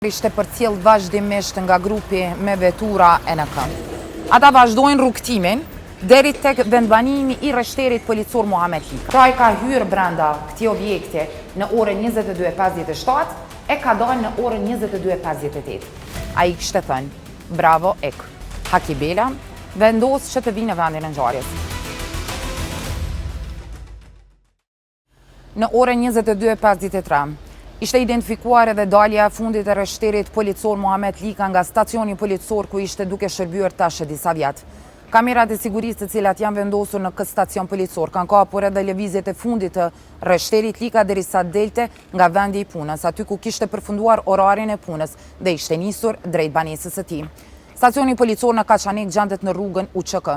Ishte përcjell vazhdimisht nga grupi me vetura NK. Ata vazhdojnë rrugtimin deri tek vendbanimi i rreshterit policor Muhamet Lika. Pra i ka hyrë brenda këtij objekti në orën 22:57 e ka dalë në orën 22:58. Ai kishte thënë: "Bravo ek. Haki Bela vendos që të vinë në vendin e ngjarjes." Në orën 22:53 ishte identifikuar edhe dalja e fundit e rreshterit policor Muhamet Lika nga stacioni policor ku ishte duke shërbyer tash disa vjet. Kamerat e sigurisë të cilat janë vendosur në këtë stacion policor kanë kapur edhe lëvizjet e fundit të rreshterit Lika derisa delte nga vendi i punës, aty ku kishte përfunduar orarin e punës dhe ishte nisur drejt banesës së tij. Stacioni policor në Kaçanik gjendet në rrugën UÇK.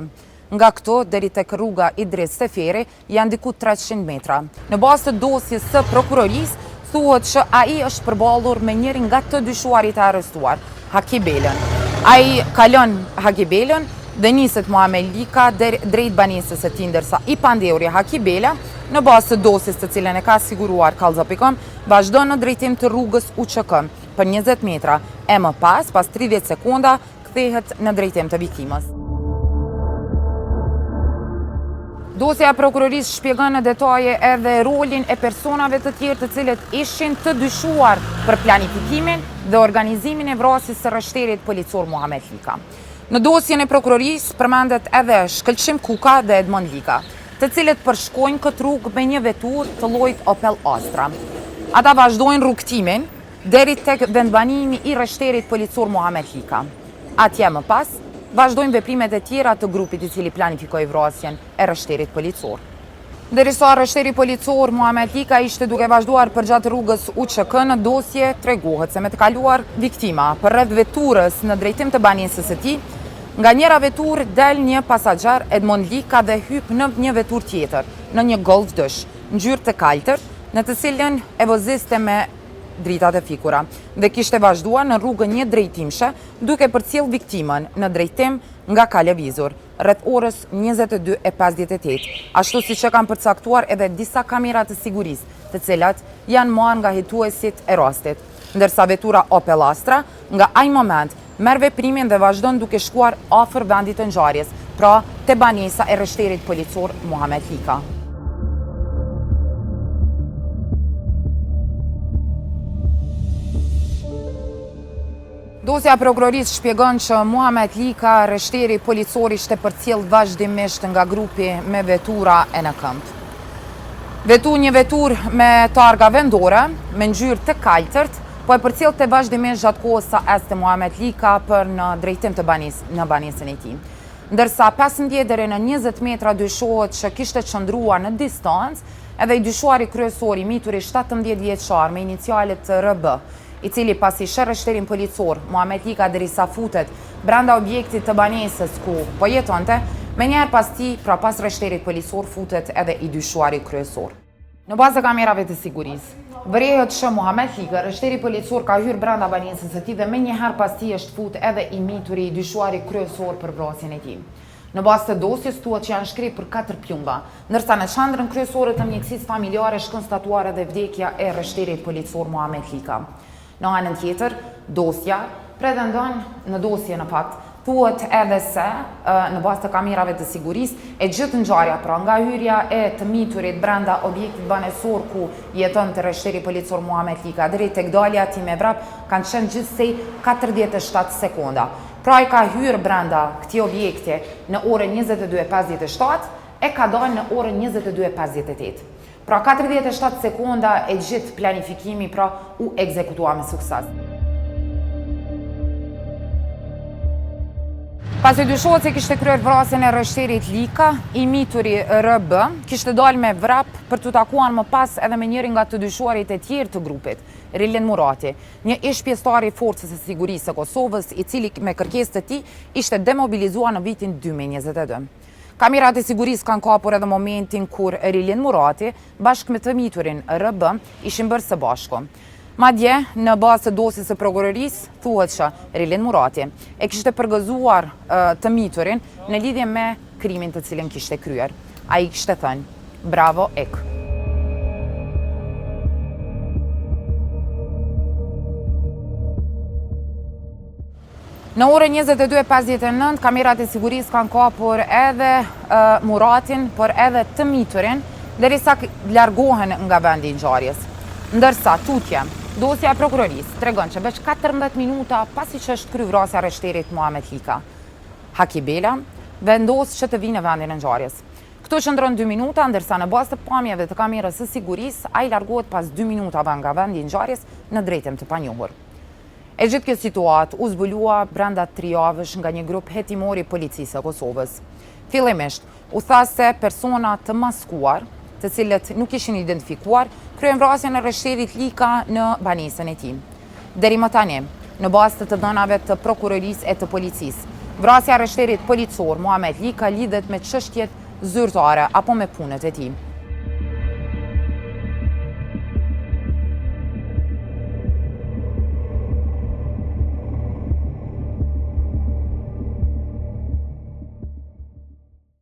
Nga këto deri tek rruga Idris Seferi janë diku 300 metra. Në bazë të dosjes së prokurorisë thuhet që ai është përballur me njërin nga të dyshuarit e arrestuar, Haki Belën. Ai kalon Haki Belën dhe niset Muhamet Lika drejt banesës së tij, ndërsa i pandehuri Haki Bela, në bazë të dosjes të cilën e ka siguruar Kallza.com, vazhdon në drejtim të rrugës UÇK për 20 metra e më pas 30 sekonda kthehet në drejtim të viktimës. Dosja e prokurorisë shpjegon në detaje edhe rolin e personave të tjerë të cilët ishin të dyshuar për planifikimin dhe organizimin e vrasjes së rreshterit policor Muhamet Lika. Në dosjen e prokurorisë përmendet edhe Shkëlqim Kuka dhe Edmond Lika, të cilët përshkojnë këtë rrugë me një veturë të llojit Opel Astra. Ata vazhdojnë rrugtimin deri tek vendbanimi i rreshterit policor Muhamet Lika. Atje më pas vazhdojnë veprimet e tjera të grupit i cili planifikoi vrasjen e rreshterit policor. Derisa rreshteri policor Muhamet Lika ishte duke vazhduar përgjatë rrugës UÇK, në dosje tregohet se me të kaluar viktima përreth veturës në drejtim të banesës së tij, nga njëra veturë del një pasager Edmond Lika dhe hyp në një veturë tjetër, në një Golf Dësh, ngjyrë të kaltër, në të cilën e voziste me dritat e fikura dhe kishte vazhduar në rrugën një drejtimshe duke përcjell viktimën në drejtim nga ka lëvizur rreth orës 22:58, ashtu siç e kanë përcaktuar edhe disa kamera të sigurisë, të cilat janë marrë nga hetuesit e rastit, ndërsa vetura Opel Astra nga ai moment merr veprimin dhe vazhdon duke shkuar afër vendit të ngjarjes, pra te banesa e rreshterit policor Muhamet Lika. Dosja e prokurorisë shpjegon që Muhamet Lika, rreshteri policor, ishte përcjell vazhdimisht nga grupi me vetura NK. Një veturë me targa vendore, me ngjyrë të kaltërt, po e përcjellte vazhdimisht gjatë kohës sa este Muhamet Lika për në drejtim të banesën e tij. Ndërsa 15 deri në 20 metra dyshohet që kishte qëndruar në distancë edhe i dyshuari kryesor i mituri 17 vjeçar me inicialet RB, i cili pasi sheh rreshterin policor Muhamet Lika derisa futet brenda objektit të banesës ku po jetonte, menjëherë pas tij, pra pas rreshterit policor, futet edhe i dyshuari kryesor. Në bazë të kamerave të sigurisë, vërehet që Muhamet Lika, rreshteri policor, ka hyrë brenda banesës së tij dhe menjëherë pas tij është fut edhe i mituri, i dyshuari kryesor për vrasjen e tij. Në bazë të dosjes thuhet që janë shkrirë për 4 plumba, ndërsa në qendrën kryesore të mjekësisë familjare është konstatuar edhe vdekja e rreshterit policor Muhamet Lika. Në anën tjetër, dosja pretendon, në dosje në fakt, thuhet edhe se në bazë të kamerave të sigurisë e gjithë ngjarja, pra nga hyrja e të miturit brenda objektit banesor ku jeton të rreshteri policor Muhamet Lika deri tek dalja e tij me vrap kanë qenë gjithsej 47 sekonda. Pra i ka hyrë brenda këtij objekti në orën 22:57 e ka dalë në orën 22:58. Pra 47 sekonda e gjithë planifikimi pra u ekzekutua me sukses. Pasi dyshohet se kishte kryer vrasjen e rreshterit Lika, i mituri RB kishte dalë me vrap për të takuar më pas edhe me njërin nga të dyshuarit e tjerë të grupit, Rilin Murati, një ish pjesëtar i Forcës së Sigurisë së Kosovës, i cili me kërkesë të tij ishte demobilizuar në vitin 2022. Kamerat e sigurisë kanë kapur edhe momentin kur Rilin Murati bashkë me të miturin RB ishin bërë së bashku. Madje, në bazë të dosjes së prokurorisë, thuhet që Rilin Murati e kishte përgëzuar të miturin në lidhje me krimin të cilin kishte kryer. Ai kishte thënë: "Bravo ek." Në orën 22:59, kamerat e sigurisë kanë kapur edhe Muratin, por edhe të miturin, derisa largohen nga vendi i ngjarjes. Ndërsa tutje, dosja e prokurorisë tregon që veç 14 minuta pasi që është kryer vrasja e rreshterit Muhamet Lika, Haki Bela vendos që të vinë në vendin e ngjarjes. Këto qëndron 2 minuta, ndërsa në bazë të pamjeve të kamerës së sigurisë, ai largohet pas 2 minutave nga vendi i ngjarjes në drejtim të panjohur. E gjithë kjo situatë u zbulua brenda 3 javësh nga një grup hetimor i policisë së Kosovës. Fillimisht u tha se persona të maskuar, të cilët nuk ishin identifikuar, kryen vrasjen e rreshterit Lika në banesën e tij. Deri më tani, në bazë të dhënave të prokurorisë e të policisë, vrasja e rreshterit policor Muhamet Lika lidhet me çështjet zyrtare apo me punët e tij.